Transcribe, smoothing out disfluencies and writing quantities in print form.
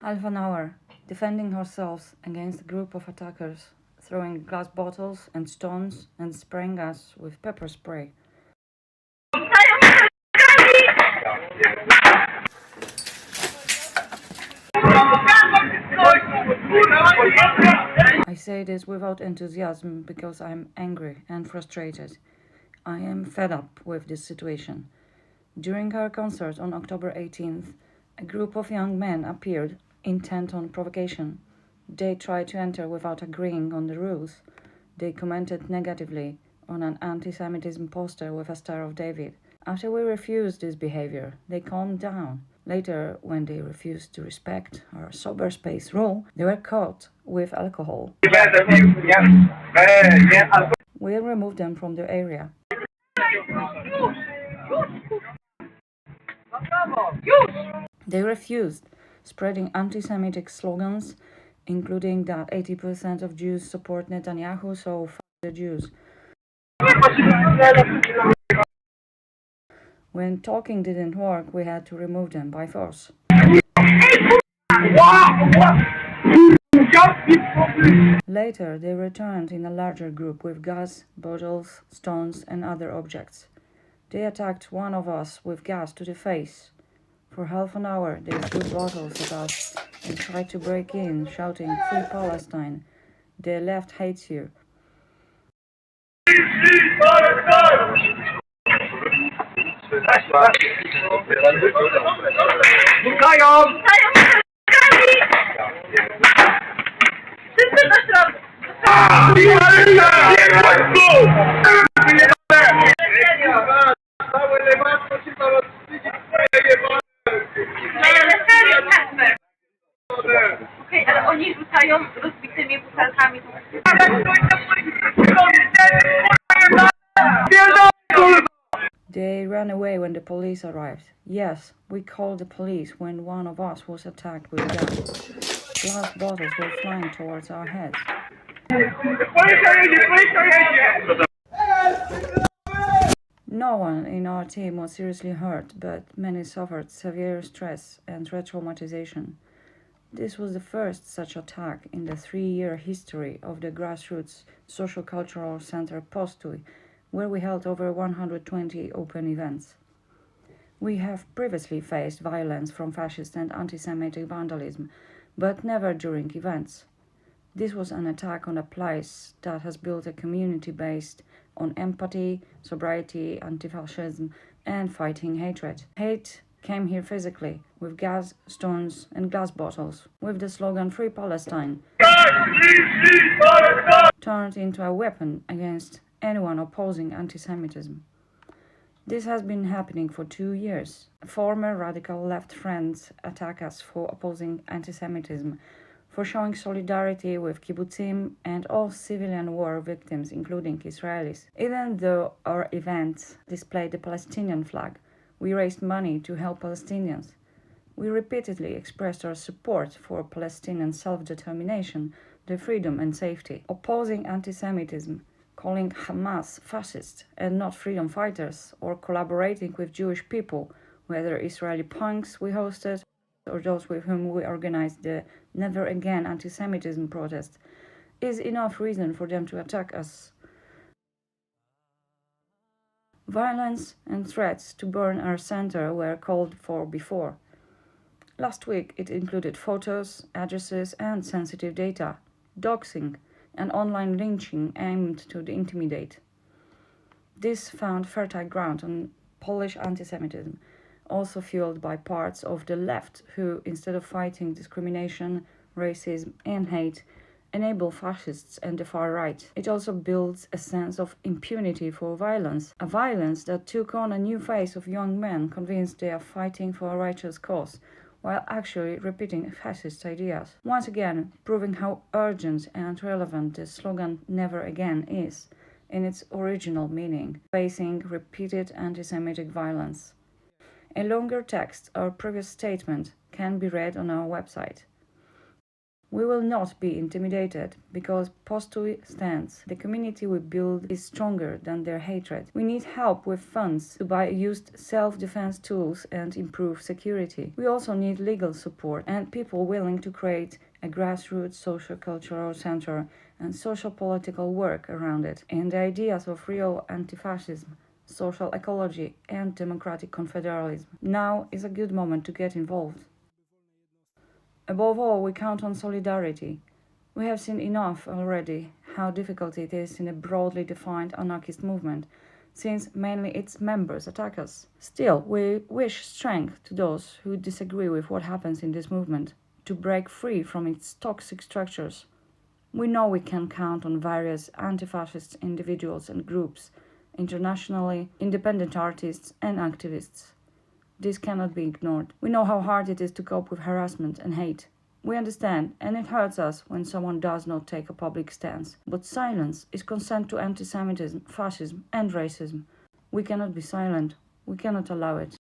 Half an hour, defending ourselves against a group of attackers, throwing glass bottles and stones and spraying us with pepper spray. I say this without enthusiasm because I'm angry and frustrated. I am fed up with this situation. During our concert on October 18th, a group of young men appeared, intent on provocation. They tried to enter without agreeing on the rules. They commented negatively on an anti-Semitism poster with a Star of David. After we refused this behavior, they calmed down. Later, when they refused to respect our sober space rule, they were caught with alcohol. We removed them from the area. They refused, spreading anti-Semitic slogans, including that 80% of Jews support Netanyahu, so f*** the Jews. When talking didn't work, we had to remove them by force. Later, they returned in a larger group with gas, bottles, stones, and other objects. They attacked one of us with gas to the face. For half an hour, they threw bottles at us and tried to break in, shouting, "Free Palestine! The left hates you!" Okej, ale oni rzucają rozbitymi butelkami. They ran away when the police arrived. Yes, we called the police when one of us was attacked with gas. Glass bottles were flying towards our heads. No one in our team was seriously hurt, but many suffered severe stress and retraumatization. This was the first such attack in the 3-year history of the grassroots social-cultural center Postoj, where we held over 120 open events. We have previously faced violence from fascist and anti-Semitic vandalism, but never during events. This was an attack on a place that has built a community based on empathy, sobriety, anti-fascism, and fighting hatred. Hate came here physically, with gas, stones, and glass bottles, with the slogan "Free Palestine," turned into a weapon against anyone opposing anti-Semitism. This has been happening for 2 years. Former radical left friends attack us for opposing anti-Semitism, for showing solidarity with kibbutzim and all civilian war victims, including Israelis. Even though our events displayed the Palestinian flag, we raised money to help Palestinians. We repeatedly expressed our support for Palestinian self-determination, their freedom and safety, opposing anti-Semitism, calling Hamas fascist and not freedom fighters, or collaborating with Jewish people, whether Israeli punks we hosted or those with whom we organized the Never Again anti-Semitism protest, is enough reason for them to attack us. Violence and threats to burn our center were called for before. Last week it included photos, addresses, and sensitive data, doxing, and online lynching aimed to intimidate. This found fertile ground on Polish anti-Semitism, also fueled by parts of the left who, instead of fighting discrimination, racism, and hate, enable fascists and the far right. It also builds a sense of impunity for violence, a violence that took on a new face of young men convinced they are fighting for a righteous cause, while actually repeating fascist ideas. Once again, proving how urgent and relevant the slogan "Never Again" is, in its original meaning, facing repeated anti-Semitic violence. A longer text or previous statement can be read on our website. We will not be intimidated because Postoj stands. The community we build is stronger than their hatred. We need help with funds to buy used self-defense tools and improve security. We also need legal support and people willing to create a grassroots social-cultural center and social-political work around it. And the ideas of real anti-fascism, social ecology and democratic confederalism. Now is a good moment to get involved. Above all, we count on solidarity. We have seen enough already how difficult it is in a broadly defined anarchist movement, since mainly its members attack us. Still, we wish strength to those who disagree with what happens in this movement, to break free from its toxic structures. We know we can count on various anti-fascist individuals and groups, internationally, independent artists and activists. This cannot be ignored. We know how hard it is to cope with harassment and hate. We understand, and it hurts us when someone does not take a public stance. But silence is consent to anti-Semitism, fascism, and racism. We cannot be silent. We cannot allow it.